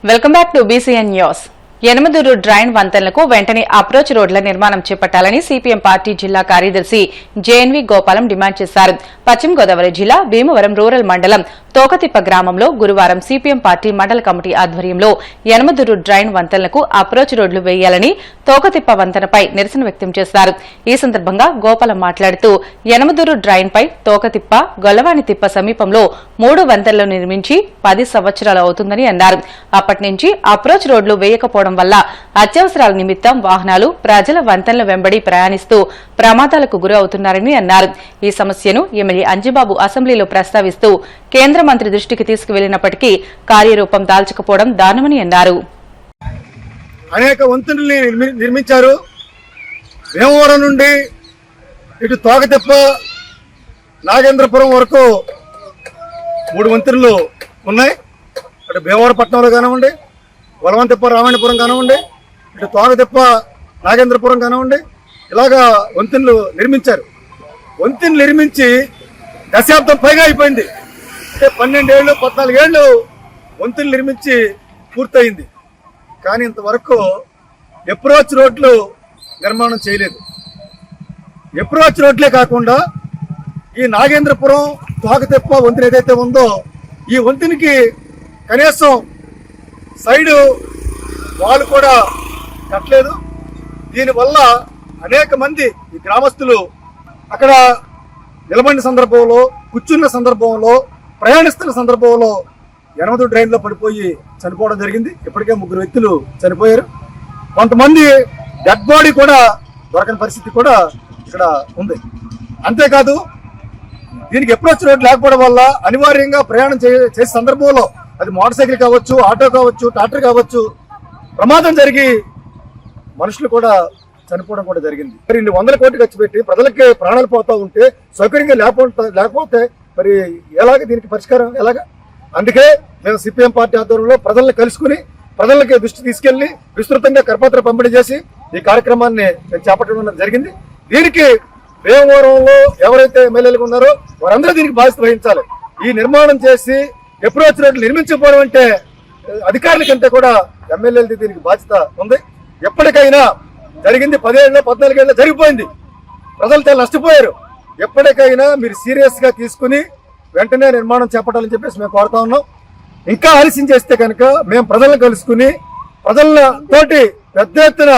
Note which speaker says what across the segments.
Speaker 1: Welcome back to BCN news. Yanamaduru drain వంతెనలకు వెంటనే approach రోడ్ల నిర్మాణం చేపట్టాలని సిపిఎం పార్టీ జిల్లా కార్యదర్శి జేఎన్వి గోపాలం డిమాండ్ చేశారు. పశ్చిమ గోదావరి జిల్లా భీమవరం రూరల్ మండలం తోకతిప్ప గ్రామంలో గురువారం సిపిఎం పార్టీ మండల కమిటీ ఆధ్వర్యంలో యనమదురు డ్రైన్ వంతెనలకు అప్రోచ్ రోడ్లు వేయాలని తోకతిప్ప వంతెనపై నిరసన వ్యక్తం చేశారు. ఈ సందర్భంగా గోపాలం మాట్లాడుతూ యనమదురు డ్రైన్ పై తోకతిప్ప గొల్లవానితిప్ప సమీపంలో 3 వంతెనలు నిర్మించి 10 సంవత్సరాలు అవుతుందని అన్నారు. అప్పటి నుంచి అప్రోచ్ రోడ్లు వేయకపోవడం వల్ల అత్యవసరాల నిమిత్తం వాహనాలు ప్రజల వంతెనల వెంబడి ప్రయాణిస్తూ ప్రమాదాలకు గురి అవుతున్నారని అన్నారు. ఈ సమస్యను ఎమ్మెల్యే అంజిబాబు అసెంబ్లీలో ప్రస్తావిస్తూ కేంద్ర మంత్రి దృష్టికి తీసుకువెళ్లినప్పటికీ కార్యరూపం దాల్చకపోవడం దారుణమని అన్నారు.
Speaker 2: అనేక వంతెనల్ని నిర్మించారు. భీమవరం నుండి ఇటు తోకతిప్ప నాగేంద్రపురం వరకు 3 వంతెనలు ఉన్నాయి. అటు భీమవరం పట్టణంలో కానివ్వండి, వలవంతిప్ప రామాయణపురం కానివ్వండి, ఇటు తోకతిప్ప నాగేంద్రపురం కానివ్వండి, ఇలాగా వంతెనలు నిర్మించారు. వంతెనలు నిర్మించి దశాబ్దం పైగా అయిపోయింది. అంటే 12 ఏళ్ళు 14 ఏళ్ళు వంతెనలు నిర్మించి పూర్తయింది. కానీ ఇంతవరకు అప్రోచ్ రోడ్లు నిర్మాణం చేయలేదు. అప్రోచ్ రోడ్లే కాకుండా ఈ నాగేంద్రపురం తోకతిప్ప వంతెన ఏదైతే ఉందో ఈ వంతెనకి కనీసం సైడు వాళ్ళు కూడా కట్టలేదు. దీనివల్ల అనేక మంది ఈ గ్రామస్తులు అక్కడ నిలబడిన సందర్భంలో, కూర్చున్న సందర్భంలో, ప్రయాణిస్తున్న సందర్భంలో యనమదురు డ్రైన్లో పడిపోయి చనిపోవడం జరిగింది. ఇప్పటికే 3 వ్యక్తులు చనిపోయారు. కొంతమంది డెడ్ బాడీ కూడా దొరకని పరిస్థితి కూడా ఇక్కడ ఉంది. అంతేకాదు దీనికి అప్రోచ్ రోడ్ లేకపోవడం వల్ల అనివార్యంగా ప్రయాణం చేసే సందర్భంలో అది మోటార్ సైకిల్ కావచ్చు, ఆటో కావచ్చు, ట్రాక్టర్ కావచ్చు, ప్రమాదం జరిగి మనుషులు కూడా చనిపోవడం కూడా జరిగింది. మరి ఇన్ని 100 కోట్లు ఖర్చు పెట్టి ప్రజలకి ప్రాణాలు పోతూ ఉంటే సౌకర్యంగా లేకపోతే మరి ఎలాగ దీనికి పరిష్కారం ఎలాగా? అందుకే మేము సిపిఎం పార్టీ ఆధ్వర్యంలో ప్రజల్ని కలుసుకుని ప్రజలకి దృష్టి తీసుకెళ్లి విస్తృతంగా కరపత్ర పంపిణీ చేసి ఈ కార్యక్రమాన్ని చేపట్టడం జరిగింది. దీనికి భీమవరంలో ఎవరైతే ఎమ్మెల్యేలు ఉన్నారో వారందరూ దీనికి బాధ్యత వహించాలి. ఈ నిర్మాణం చేసి అప్రోచ్ రోడ్లు నిర్మించకపోవడం అంటే అధికారుల కంటే కూడా ఎమ్మెల్యేలది దీనికి బాధ్యత ఉంది. ఎప్పటికైనా జరిగింది 10 ఏళ్ళు 14 ఏళ్ళు జరిగిపోయింది. ప్రజలు చాలా నష్టపోయారు. ఎప్పటికైనా మీరు సీరియస్ గా తీసుకుని వెంటనే నిర్మాణం చేపట్టాలని చెప్పేసి మేము కోరుతా ఉన్నాం. ఇంకా ఆలస్యం చేస్తే కనుక మేము ప్రజలను కలుసుకుని ప్రజలతోటి పెద్ద ఎత్తున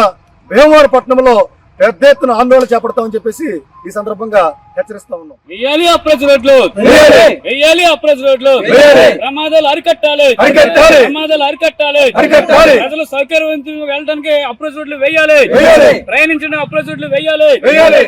Speaker 2: భీమవరం పట్టణంలో పెద్ద ఎత్తున ఆందోళన చేపడతామని చెప్పేసి ఈ సందర్భంగా హెచ్చరిస్తా ఉన్నాం.
Speaker 3: ప్రమాదాలు అరికట్టాలి. ప్రజలు సౌకర్యవంతంగా వెళ్ళడానికి అప్రోచ్ రోడ్లు వేయాలి. ప్రయాణించడానికి అప్రోచ్ రోడ్లు వేయాలి.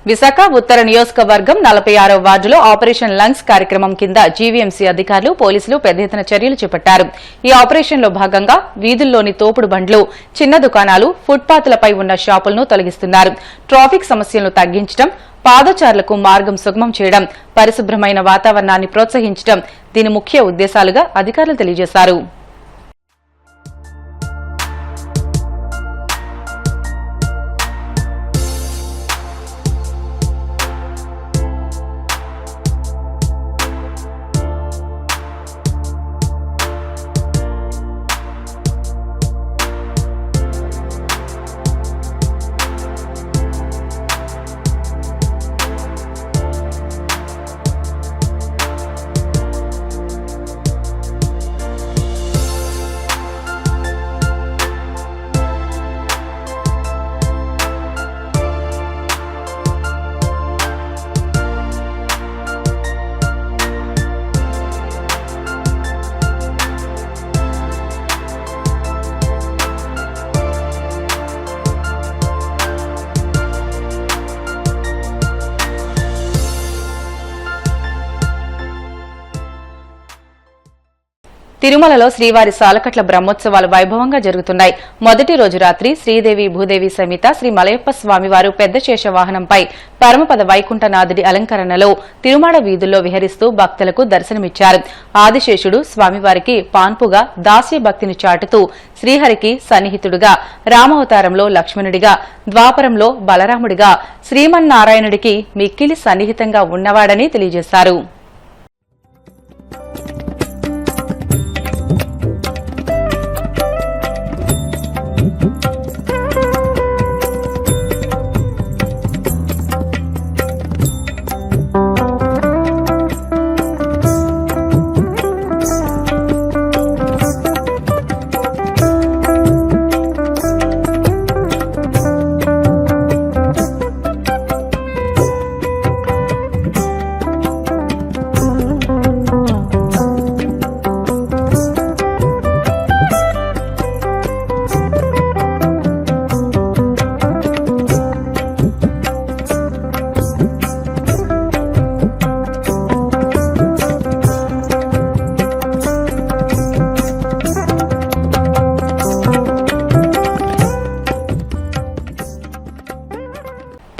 Speaker 1: విశాఖ ఉత్తర నియోజకవర్గం 46వ వార్డులో ఆపరేషన్ లంగ్స్ కార్యక్రమం కింద జీవీఎంసీ అధికారులు, పోలీసులు పెద్ద ఎత్తున చర్యలు చేపట్టారు. ఈ ఆపరేషన్లో భాగంగా వీధుల్లోని తోపుడు బండ్లు, చిన్న దుకాణాలు, ఫుట్పాత్లపై ఉన్న షాపులను తొలగిస్తున్నారు. ట్రాఫిక్ సమస్యలను తగ్గించడం, పాదచారులకు మార్గం సుగమం చేయడం, పరిశుభ్రమైన వాతావరణాన్ని ప్రోత్సహించడం దీని ముఖ్య ఉద్దేశాలుగా అధికారులు తెలియజేశారు. తిరుమలలో శ్రీవారి సాలకట్ల బ్రహ్మోత్సవాలు వైభవంగా జరుగుతున్నాయి. మొదటి రోజు రాత్రి శ్రీదేవి భూదేవి సమేత శ్రీ మలయప్ప స్వామివారు పెద్ద శేష వాహనంపై పరమపద వైకుంఠనాథుడి అలంకరణలో తిరుమల వీధుల్లో విహరిస్తూ భక్తులకు దర్శనమిచ్చారు. ఆదిశేషుడు స్వామివారికి పాన్పుగా దాస్య భక్తిని చాటుతూ శ్రీహరికి సన్నిహితుడుగా, రామావతారంలో లక్ష్మణుడిగా, ద్వాపరంలో బలరాముడిగా, శ్రీమన్నారాయణుడికి మిక్కిలి సన్నిహితంగా ఉన్నవాడని తెలియజేశారు.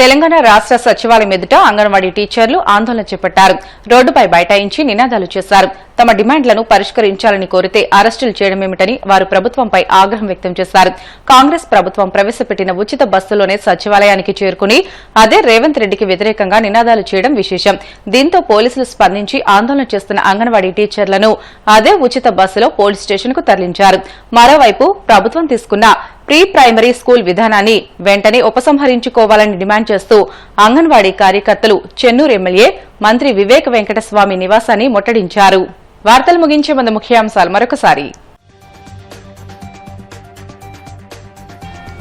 Speaker 1: తెలంగాణ రాష్ట్ర సచివాలయం ఎదుట అంగన్వాడీ టీచర్లు ఆందోళన చేపట్టారు. రోడ్డుపై బైఠాయించి నినాదాలు చేశారు. తమ డిమాండ్లను పరిష్కరించాలని కోరితే అరెస్టులు చేయడమేమిటని వారు ప్రభుత్వంపై ఆగ్రహం వ్యక్తం చేశారు. కాంగ్రెస్ ప్రభుత్వం ప్రవేశపెట్టిన ఉచిత బస్సులోనే సచివాలయానికి చేరుకుని అదే రేవంత్ రెడ్డికి వ్యతిరేకంగా నినాదాలు చేయడం విశేషం. దీంతో పోలీసులు స్పందించి ఆందోళన చేస్తున్న అంగన్వాడీ టీచర్లను అదే ఉచిత బస్సులో పోలీస్ స్టేషన్ కు తరలించారు. మరోవైపు ప్రభుత్వం తీసుకున్న ప్రీ ప్రైమరీ స్కూల్ విధానాన్ని వెంటనే ఉపసంహరించుకోవాలని డిమాండ్ చేస్తూ అంగన్వాడీ కార్యకర్తలు చెన్నూరు ఎమ్మెల్యే మంత్రి వివేక్ వెంకటస్వామి నివాసాన్ని ముట్టడించారు. వార్తలు ముగించే ముందు ముఖ్యాంశాలు మరొకసారి.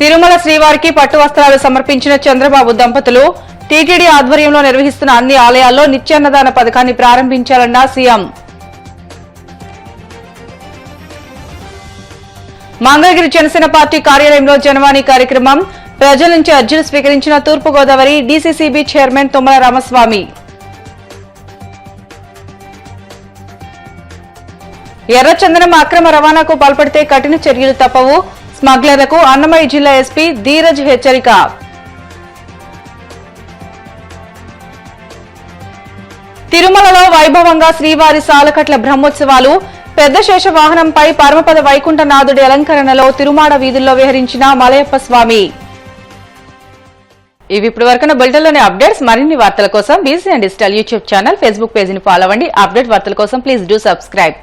Speaker 1: తిరుమల శ్రీవారికి పట్టు వస్త్రాలు సమర్పించిన చంద్రబాబు దంపతులు టీటీడీ ఆధ్వర్యంలో నిర్వహిస్తున్న అన్ని ఆలయాల్లో నిత్యాన్నదాన పథకాన్ని ప్రారంభించాలన్న సీఎం. మంగళగిరి జనసేన పార్టీ కార్యాలయంలో జనవాణి కార్యక్రమం. ప్రజల నుంచి అర్జీలు స్వీకరించిన తూర్పుగోదావరి డీసీసీబీ చైర్మన్ తుమ్మల రామస్వామి. ఎర్రచందనం అక్రమ రవాణాకు పాల్పడితే కఠిన చర్యలు తప్పవు. స్మగ్లర్లకు అన్నమయ్య జిల్లా ఎస్పీ ధీరజ్ హెచ్చరిక. తిరుమలలో వైభవంగా శ్రీవారి సాలకట్ల బ్రహ్మోత్సవాలు. పెద్ద శేష వాహనంపై పరమపద వైకుంఠనాథుడి అలంకరణలో తిరుమాడ వీధుల్లో విహరించిన మలయప్ప స్వామి. ఇవి ఇప్పుడు వరకున్న బులెటిన్లోని అప్డేట్స్. మరిన్ని వార్తల కోసం BCN digital YouTube channel, Facebook పేజీని ఫాలో అవ్వండి. అప్డేట్ వార్తల కోసం ప్లీజ్ డూ సబ్స్క్రైబ్.